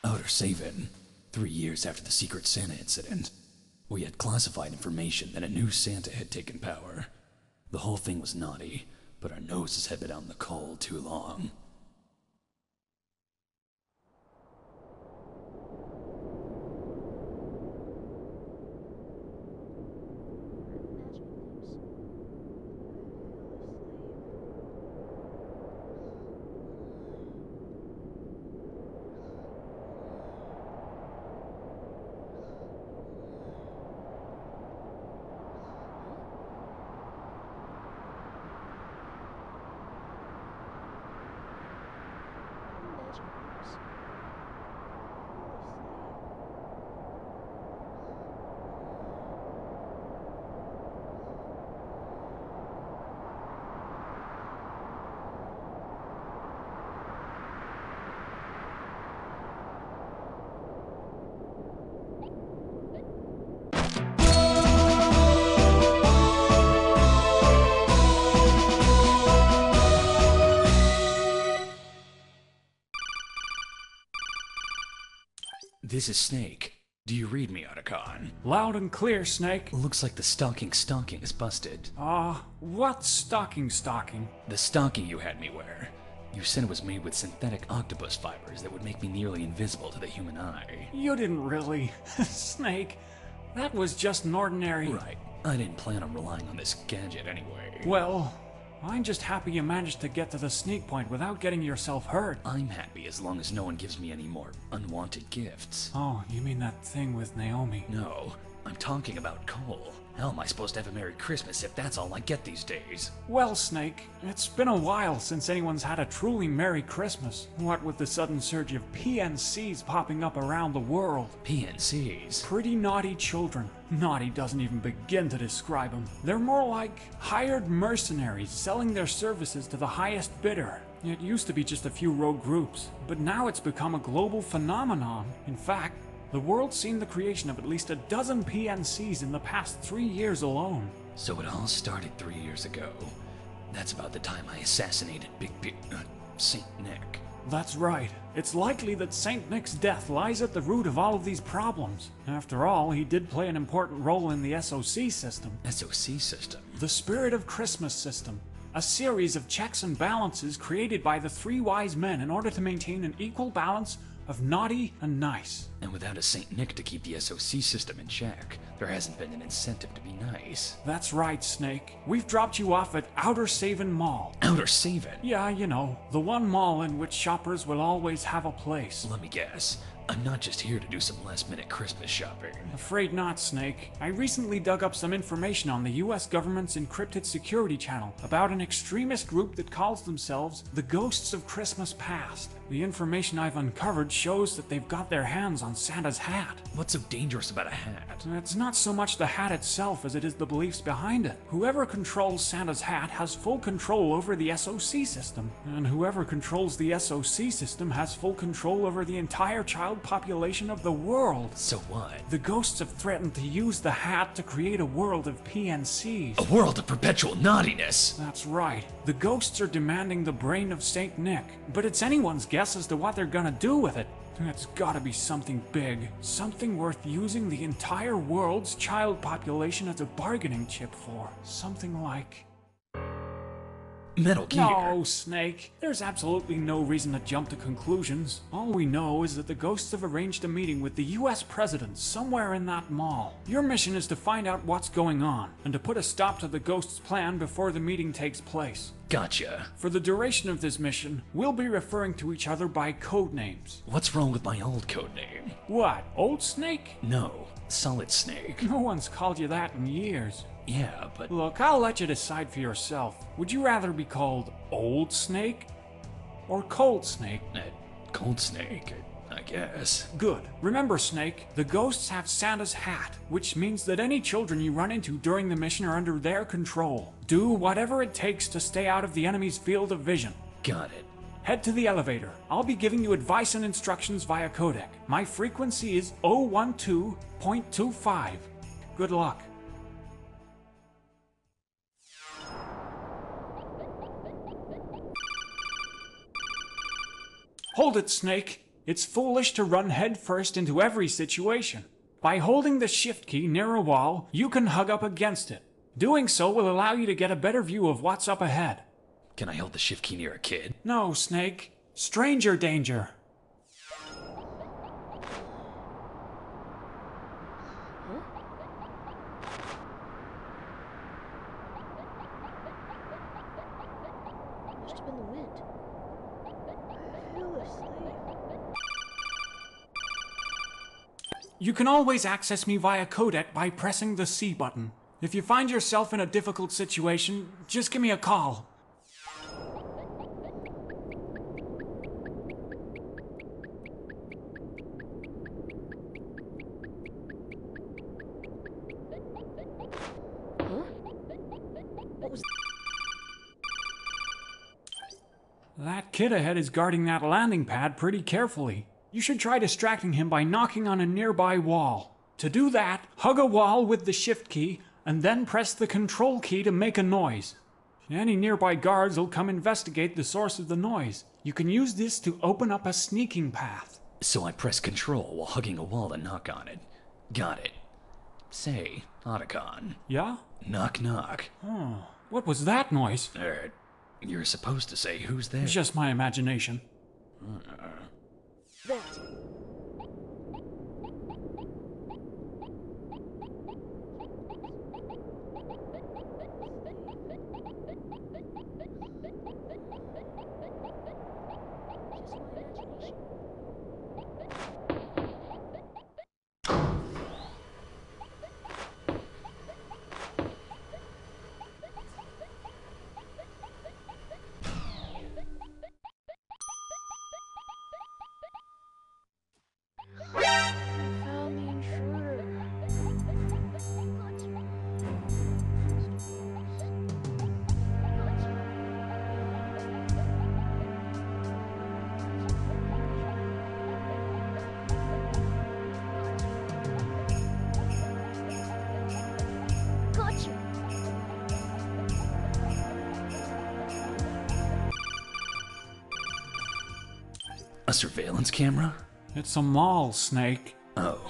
Outer Saven. 3 years after the Secret Santa incident. We had classified information that a new Santa had taken power. The whole thing was naughty, but our noses had been out in the cold too long. This is Snake. Do you read me, Otacon? Loud and clear, Snake. Looks like the stocking is busted. What stocking? The stocking you had me wear. You said it was made with synthetic octopus fibers that would make me nearly invisible to the human eye. You didn't really. Snake, that was just an ordinary... Right. I didn't plan on relying on this gadget anyway. Well, I'm just happy you managed to get to the sneak point without getting yourself hurt. I'm happy as long as no one gives me any more unwanted gifts. Oh, you mean that thing with Naomi? No, I'm talking about Cole. How am I supposed to have a Merry Christmas if that's all I get these days? Well, Snake, it's been a while since anyone's had a truly Merry Christmas. What with the sudden surge of PNCs popping up around the world. PNCs? Pretty naughty children. Naughty doesn't even begin to describe them. They're more like hired mercenaries selling their services to the highest bidder. It used to be just a few rogue groups, but now it's become a global phenomenon. In fact, the world's seen the creation of at least a dozen PNCs in the past 3 years alone. So it all started 3 years ago. That's about the time I assassinated Saint Nick. That's right. It's likely that Saint Nick's death lies at the root of all of these problems. After all, he did play an important role in the SOC system. SOC system? The Spirit of Christmas system. A series of checks and balances created by the three wise men in order to maintain an equal balance of naughty and nice. And without a Saint Nick to keep the SOC system in check, there hasn't been an incentive to be nice. That's right, Snake. We've dropped you off at Outer Saven Mall. Outer Saven? Yeah, you know, the one mall in which shoppers will always have a place. Let me guess. I'm not just here to do some last-minute Christmas shopping. Afraid not, Snake. I recently dug up some information on the US government's encrypted security channel about an extremist group that calls themselves the Ghosts of Christmas Past. The information I've uncovered shows that they've got their hands on Santa's hat. What's so dangerous about a hat? It's not so much the hat itself as it is the beliefs behind it. Whoever controls Santa's hat has full control over the SOC system, and whoever controls the SOC system has full control over the entire child population of the world. So what? The ghosts have threatened to use the hat to create a world of PNCs. A world of perpetual naughtiness! That's right. The ghosts are demanding the brain of Saint Nick, but it's anyone's guess as to what they're gonna do with it. It's gotta be something big, something worth using the entire world's child population as a bargaining chip for. Something like... Metal Gear. No, Snake. There's absolutely no reason to jump to conclusions. All we know is that the ghosts have arranged a meeting with the US president somewhere in that mall. Your mission is to find out what's going on, and to put a stop to the ghosts' plan before the meeting takes place. Gotcha. For the duration of this mission, we'll be referring to each other by code names. What's wrong with my old code name? What, Old Snake? No, Solid Snake. No one's called you that in years. Yeah, but... Look, I'll let you decide for yourself. Would you rather be called Old Snake or Cold Snake? Cold Snake, I guess. Good. Remember, Snake, the ghosts have Santa's hat, which means that any children you run into during the mission are under their control. Do whatever it takes to stay out of the enemy's field of vision. Got it. Head to the elevator. I'll be giving you advice and instructions via codec. My frequency is 012.25. Good luck. Hold it, Snake. It's foolish to run headfirst into every situation. By holding the shift key near a wall, you can hug up against it. Doing so will allow you to get a better view of what's up ahead. Can I hold the shift key near a kid? No, Snake. Stranger danger. Must have been the wind. I feel asleep. You can always access me via codec by pressing the C button. If you find yourself in a difficult situation, just give me a call. Huh? What was That kid ahead is guarding that landing pad pretty carefully. You should try distracting him by knocking on a nearby wall. To do that, hug a wall with the shift key, and then press the control key to make a noise. Any nearby guards will come investigate the source of the noise. You can use this to open up a sneaking path. So I press control while hugging a wall to knock on it. Got it. Say, Otacon. Yeah? Knock knock. Oh, what was that noise? You're supposed to say who's there. It's just my imagination. that? Just my imagination. Found the intruder. Gotcha. A surveillance camera? It's a mall, Snake. Oh,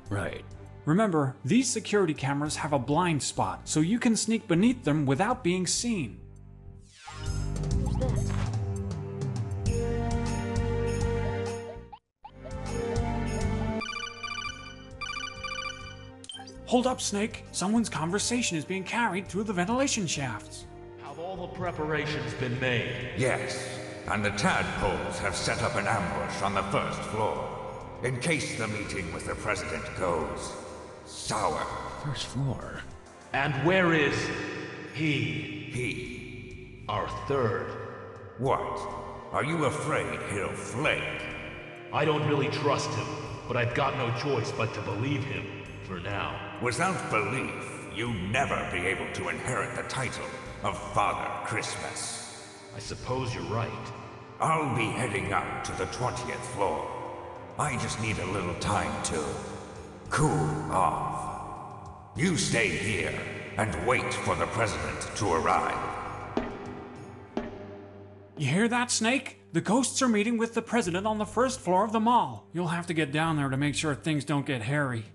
right. Remember, these security cameras have a blind spot, so you can sneak beneath them without being seen. Who's that? Hold up, Snake. Someone's conversation is being carried through the ventilation shafts. Have all the preparations been made? Yes, and the tadpoles have set up an ambush on the first floor, in case the meeting with the president goes sour. First floor. And where is he? He. Our third. What? Are you afraid he'll flake? I don't really trust him, but I've got no choice but to believe him, for now. Without belief, you'd never be able to inherit the title of Father Christmas. I suppose you're right. I'll be heading up to the 20th floor. I just need a little time to cool off. You stay here and wait for the president to arrive. You hear that, Snake? The ghosts are meeting with the president on the first floor of the mall. You'll have to get down there to make sure things don't get hairy.